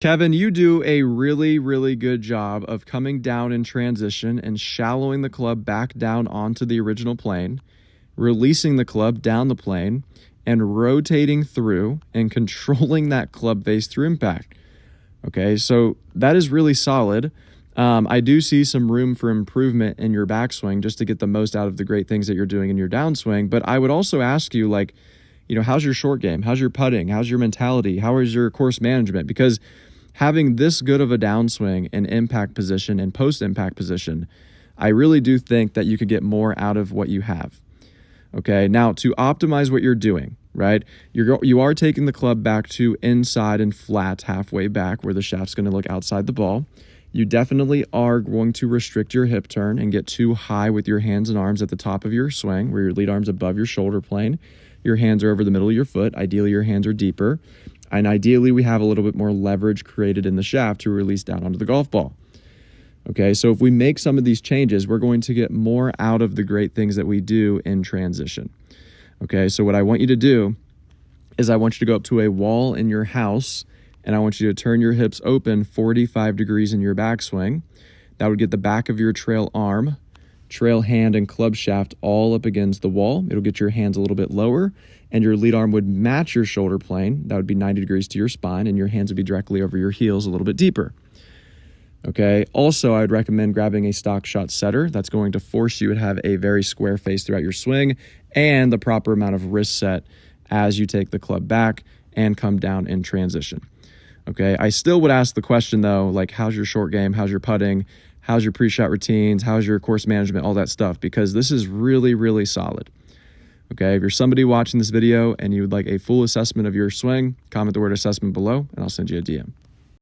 Kevin, you do a really, really good job of coming down in transition and shallowing the club back down onto the original plane, releasing the club down the plane, and rotating through and controlling that club face through impact. Okay, so that is really solid. I do see some room for improvement in your backswing just to get the most out of the great things that you're doing in your downswing. But I would also ask you, like, how's your short game? How's your putting? How's your mentality? How is your course management? Because having this good of a downswing and impact position and post-impact position, I really do think that you could get more out of what you have. Okay, now to optimize what you're doing, right? You are taking the club back to inside and flat halfway back where the shaft's going to look outside the ball. You definitely are going to restrict your hip turn and get too high with your hands and arms at the top of your swing where your lead arm's above your shoulder plane. Your hands are over the middle of your foot. Ideally, your hands are deeper. And ideally, we have a little bit more leverage created in the shaft to release down onto the golf ball. Okay, so if we make some of these changes, we're going to get more out of the great things that we do in transition. Okay, so what I want you to do is I want you to go up to a wall in your house, and I want you to turn your hips open 45 degrees in your backswing. That would get the back of your trail arm, trail hand, and club shaft all up against the wall. It'll get your hands a little bit lower, and your lead arm would match your shoulder plane. That would be 90 degrees to your spine, and your hands would be directly over your heels a little bit deeper. Okay, also I would recommend grabbing a stock shot setter. That's going to force you to have a very square face throughout your swing and the proper amount of wrist set as you take the club back and come down in transition. Okay, I still would ask the question though, like, how's your short game? How's your putting? How's your pre-shot routines? How's your course management? All that stuff, because this is really, really solid. Okay, if you're somebody watching this video and you would like a full assessment of your swing, comment the word assessment below and I'll send you a DM.